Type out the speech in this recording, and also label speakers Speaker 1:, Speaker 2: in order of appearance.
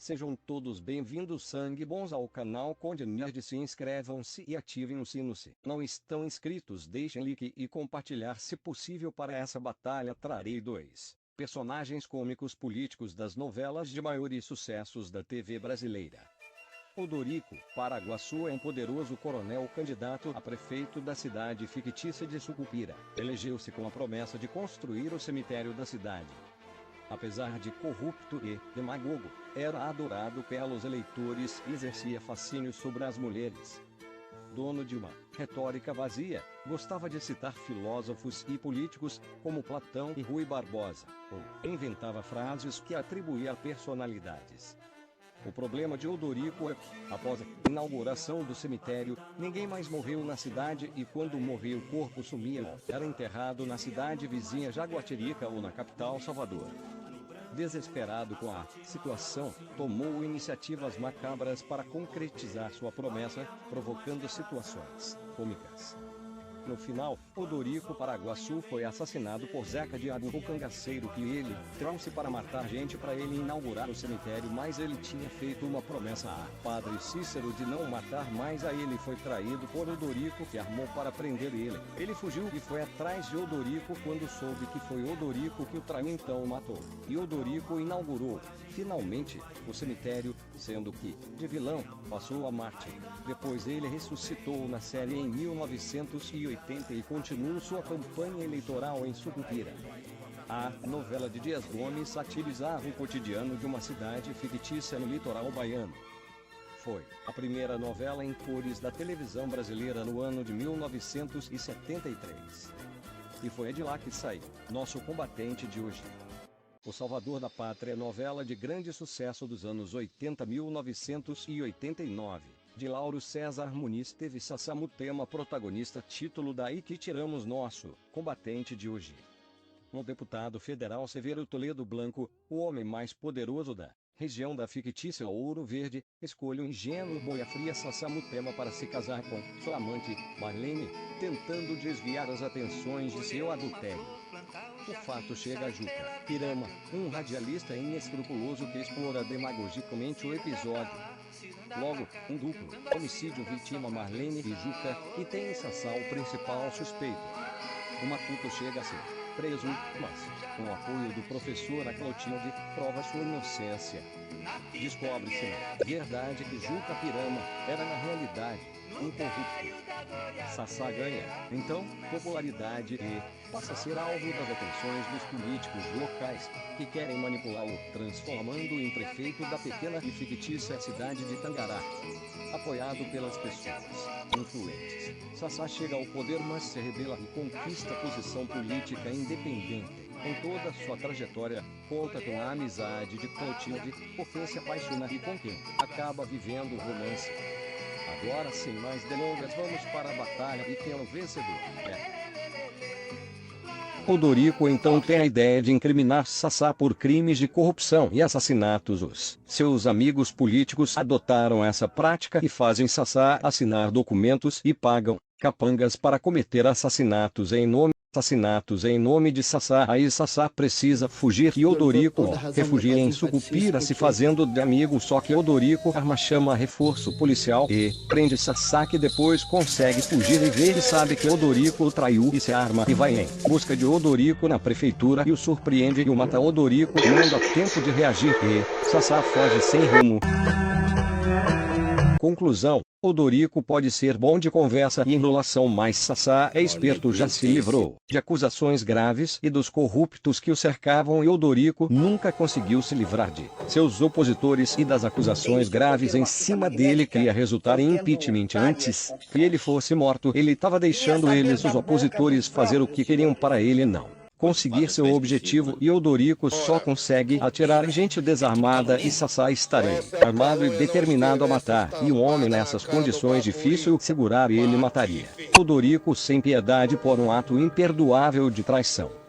Speaker 1: Sejam todos bem-vindos, sangue bons, ao canal Conde Nerd. Se inscrevam-se e ativem o sino. Se não estão inscritos, deixem like e compartilhar se possível. Para essa batalha trarei dois personagens cômicos políticos das novelas de maiores sucessos da TV brasileira. Odorico Paraguaçu é um poderoso coronel candidato a prefeito da cidade fictícia de Sucupira. Elegeu-se com a promessa de construir o cemitério da cidade. Apesar de corrupto e demagogo, era adorado pelos eleitores e exercia fascínio sobre as mulheres. Dono de uma retórica vazia, gostava de citar filósofos e políticos, como Platão e Rui Barbosa, ou inventava frases que atribuía a personalidades. O problema de Odorico é que, após a inauguração do cemitério, ninguém mais morreu na cidade e quando morreu o corpo sumia. Era enterrado na cidade vizinha Jaguatirica ou na capital Salvador. Desesperado com a situação, tomou iniciativas macabras para concretizar sua promessa, provocando situações cômicas. No final, Odorico Paraguaçu foi assassinado por Zeca Diabo, o cangaceiro que ele trouxe para matar gente para ele inaugurar o cemitério, mas ele tinha feito uma promessa a Padre Cícero de não matar mais a ele. Foi traído por Odorico, que armou para prender ele. Ele fugiu e foi atrás de Odorico quando soube que foi Odorico que o traiu, então o matou. E Odorico inaugurou, finalmente, o cemitério, sendo que, de vilão, passou a mártir. Depois ele ressuscitou na série em 1980 e continuou sua campanha eleitoral em Sucupira. A novela de Dias Gomes satirizava o cotidiano de uma cidade fictícia no litoral baiano. Foi a primeira novela em cores da televisão brasileira no ano de 1973. E foi de lá que saiu nosso combatente de hoje. O Salvador da Pátria, novela de grande sucesso dos anos 80, 1989. De Lauro César Muniz, teve Sassamutema protagonista. Título: daí que tiramos nosso combatente de hoje. Um deputado federal, Severo Toledo Blanco, o homem mais poderoso da região da fictícia Ouro Verde, escolhe o ingênuo boia-fria Sassamutema para se casar com sua amante, Marlene, tentando desviar as atenções de seu adultério. O fato chega a Juca Pirama, um radialista inescrupuloso que explora demagogicamente o episódio. Logo, um duplo homicídio vitima Marlene e Juca, e tem em Sassá o principal suspeito. O matuto chega a ser preso, mas, com o apoio do professor Clotilde, prova sua inocência. Descobre-se na verdade que Juca Pirama era na realidade um corrupto. Sassá ganha, então, popularidade e passa a ser alvo das atenções dos políticos locais, que querem manipulá-lo, transformando-o em prefeito da pequena e fictícia cidade de Tangará. Apoiado pelas pessoas influentes, Sassá chega ao poder, mas se rebela e conquista posição política independente. Em toda sua trajetória, conta com a amizade de Clotilde, por quem se apaixona e com quem acaba vivendo o romance. Agora, sem mais delongas, vamos para a batalha e quem é o vencedor é Odorico. Então tem a ideia de incriminar Sassá por crimes de corrupção e assassinatos. Os seus amigos políticos adotaram essa prática e fazem Sassá assinar documentos e pagam capangas para cometer assassinatos em nome de Sassá. Aí Sassá precisa fugir e Odorico refugia em Sucupira, se fazendo de amigo, só que Odorico arma, chama reforço policial e prende Sassá, que depois consegue fugir e vê e sabe que Odorico o traiu e se arma e vai em busca de Odorico na prefeitura e o surpreende e o mata. Odorico não dá tempo de reagir e Sassá foge sem rumo. Conclusão: Odorico pode ser bom de conversa e enrolação, mas Sassá é esperto, já se livrou de acusações graves e dos corruptos que o cercavam, e Odorico nunca conseguiu se livrar de seus opositores e das acusações graves em cima dele, que ia resultar em impeachment. Antes que ele fosse morto, ele estava deixando eles, os opositores, fazer o que queriam para ele não conseguir seu objetivo, e Odorico só consegue atirar em gente desarmada e Sassá estará armado e determinado a matar, e um homem nessas condições difícil segurar ele mataria Odorico sem piedade por um ato imperdoável de traição.